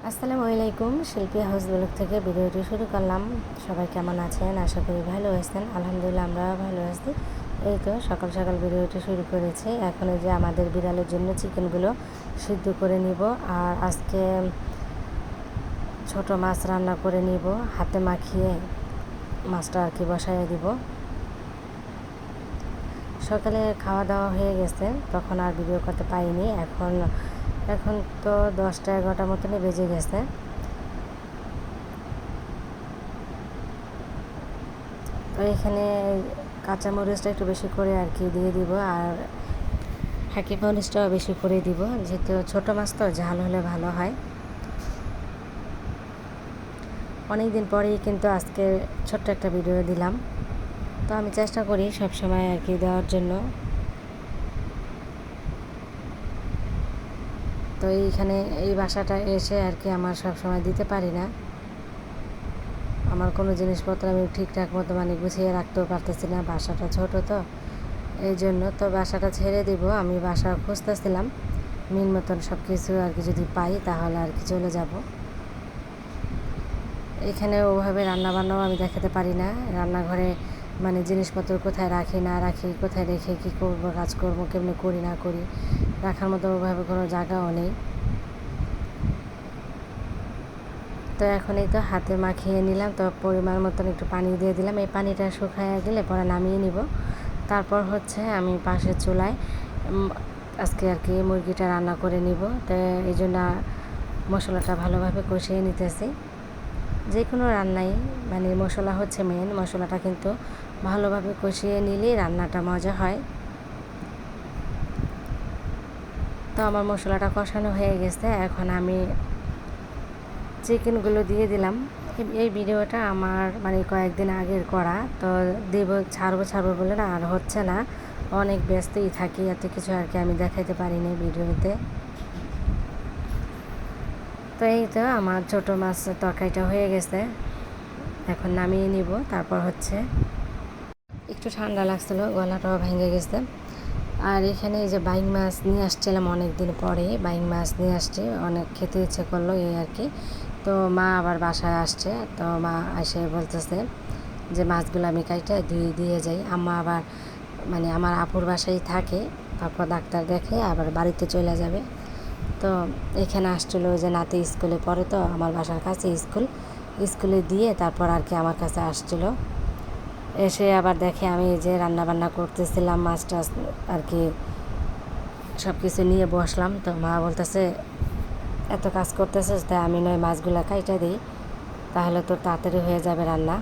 আসসালামু আলাইকুম। শিল্পী হাউস ব্লগ থেকে ভিডিওটি শুরু করলাম। সবাই কেমন আছেন? আশা করি ভালো আছেন। আলহামদুলিল্লাহ আমরাও ভালো আছি। এই তো সকাল সকাল ভিডিওটি শুরু করেছি। এখন এই যে আমাদের বিড়ালের জন্য চিকেনগুলো সিদ্ধ করে নিব। আর আজকে ছোট মাছ রান্না করে নিব, হাতে মাখিয়ে মাছটা আর কি বসাইয়ে দিব। সকালে খাওয়া দাওয়া হয়ে গেছে, তখন আর ভিডিও করতে পারিনি। এখন তো 10টা-11টার মতনই বেজে গেছে। তো এখানে কাঁচামরিচটা একটু বেশি করে আর কি দিয়ে দিব, আর হাঁকি মরিচটাও বেশি করে দিব, যেহেতু ছোটো মাছ তো ঝাল হলে ভালো হয়। অনেক দিন পরেই কিন্তু আজকে ছোট্ট একটা ভিডিও দিলাম, তো আমি চেষ্টা করি সবসময় আর কি দেওয়ার জন্য। তো এইখানে এই বাসাটা এসে আর কি আমার সবসময় দিতে পারি না। আমার কোনো জিনিসপত্র আমি ঠিকঠাক মতো গুছিয়ে রাখতেও পারতেছি না, বাসাটা ছোট তো এই জন্য। তো বাসাটা ছেড়ে দিব, আমি বাসা খুঁজতেছিলাম মিন মতন সব কিছু আর কি, যদি পাই তাহলে আর কি চলে যাব। এখানে ওভাবে রান্নাবান্নাও আমি দেখাতে পারি না, রান্নাঘরে জিনিসপত্র কোথায় রাখি না রাখি, কোথায় রেখে কী করব, কাজ করবো কেমনি করি না করি, রাখার মতো ওভাবে কোনো জায়গাও নেই। তো এখন এই তো হাতে মাখিয়ে নিলাম, তো পরিমাণ মতন একটু পানি দিয়ে দিলাম। এই পানিটা শুকায় গেলে পরে নামিয়ে নিব। তারপর হচ্ছে আমি পাশের চুলায় আজকে আর কি মুরগিটা রান্না করে নিব। তো এই জন্য মশলাটা ভালোভাবে কষিয়ে নিতেছি। যে কোনো রান্নাই মশলা হচ্ছে মেন, মশলাটা কিন্তু ভালোভাবে কষিয়ে নিলেই রান্নাটা মজা হয়। তো আমার মশলাটা কষানো হয়ে গেছে, এখন আমি চিকেনগুলো দিয়ে দিলাম। এই ভিডিওটা আমার কয়েকদিন আগের করা, তো ছাড়বো বলে না আর হচ্ছে না, অনেক ব্যস্তই থাকি, এত কিছু আর কি আমি দেখাইতে পারিনি ভিডিওতে। তো এই তো আমার ছোটো মাছ তরকারিটা হয়ে গেছে, এখন নামিয়ে নিব। তারপর হচ্ছে একটু ঠান্ডা লাগছিলো, গলাটাও ভেঙে গেছে। আর এখানে এই যে বাইং মাছ নিয়ে আসছিলাম অনেক দিন পরে, বাইং মাছ নিয়ে আসছি, অনেক খেতে ইচ্ছে করলো এই আর কি। তো মা আবার বাসায় আসছে, তো মা এসে বলতেছে যে মাছগুলো আমি কাইটা দিয়ে যাই। আম্মা আবার আমার আপুর বাসায় থাকে, তারপর ডাক্তার দেখে আবার বাড়িতে চলে যাবে। তো এখানে আসছিলো ওই যে নাতি স্কুলে পড়ে, তো আমার বাসার কাছে স্কুলে দিয়ে তারপর আর কি আমার কাছে আসছিলো। এসে আবার দেখে আমি এই যে রান্নাবান্না করতেছিলাম, মাছ টাছ আর কি সব কিছু নিয়ে বসলাম। তো মা বলতেছে এত কাজ করতেছিস, তাই আমি নয় মাছগুলো কাইটা দিই, তাহলে তোর তাড়াতাড়ি হয়ে যাবে রান্না।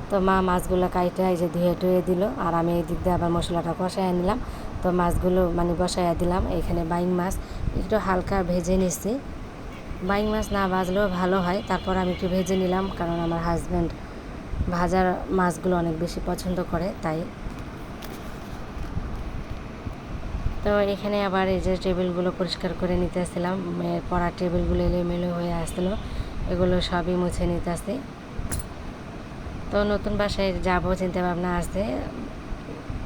তো মা মাছগুলো কাইটা এই যে ধুয়ে টুয়ে দিল, আর আমি এই দিক দিয়ে আবার মশলাটা কষাইয়া নিলাম। তো মাছগুলো বসাইয়া দিলাম। এখানে বাইং মাছ একটু হালকা ভেজে নিচ্ছি, বাইং মাছ না ভাজলেও ভালো হয়, তারপর আমি একটু ভেজে নিলাম, কারণ আমার হাজব্যান্ড ভাজার মাছগুলো অনেক বেশি পছন্দ করে তাই। তো এখানে আবার এই যে টেবিলগুলো পরিষ্কার করে নিতেছিলাম, মেয়ের পড়ার টেবিলগুলো এলোমেলো হয়ে আসছিলো, এগুলো সবই মুছে নিতেছি। তো নতুন বাসায় যাবো চিন্তা ভাবনা আছে,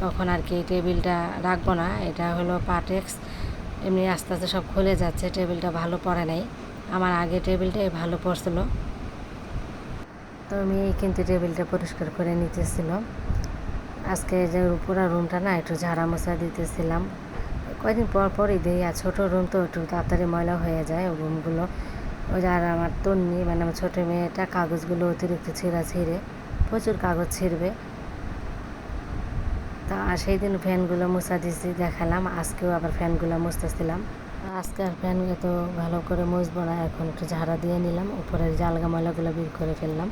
তখন আর কি টেবিলটা রাখবো না, এটা হলো পাটেক্স, এমনি আস্তে আস্তে সব খুলে যাচ্ছে, টেবিলটা ভালো পড়ে নাই, আমার আগে টেবিলটাই ভালো পড়ছিল। তো আমি কিন্তু টেবিলটা পরিষ্কার করে নিতেছিল। আজকে যে পুরো রুমটা না একটু ঝাড়া মোছা দিতেছিলাম, কয়েকদিন পর পরই দিই, আর ছোটো রুম তো একটু তাড়াতাড়ি ময়লা হয়ে যায় রুমগুলো। ওই যে আর আমার তন্নি আমার ছোটো মেয়েটা কাগজগুলো অতিরিক্ত ছিঁড়ে প্রচুর কাগজ ছিঁড়বে। তা সেই দিন ফ্যানগুলো মুছা দিয়েছি দেখালাম, আজকেও আবার ফ্যানগুলো মুছতেছিলাম। আজকে আর ফ্যান এত ভালো করে মুছবো না, এখন একটু ঝাড়া দিয়ে নিলাম, উপরের জালগা ময়লাগুলো বের করে ফেললাম।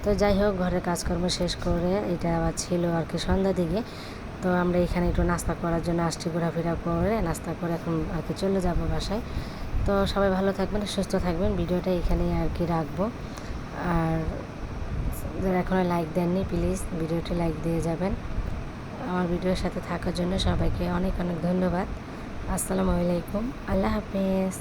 তো যাই হোক, ঘরের কাজকর্ম শেষ করে এটা আবার ছিল আর কি সন্ধ্যা দিকে। তো আমরা এখানে একটু নাস্তা করার জন্য আসছি, ঘোরাফেরা করে নাস্তা করে এখন আর কি চলে যাব বাসায়। তো সবাই ভালো থাকবেন, সুস্থ থাকবেন, ভিডিওটা এখানেই আর কি রাখবো। আর যারা এখনও লাইক দেননি প্লিজ ভিডিওটি লাইক দিয়ে যাবেন। আমার ভিডিওর সাথে থাকার জন্য সবাইকে অনেক অনেক ধন্যবাদ। আসসালামু আলাইকুম, আল্লাহ হাফিজ।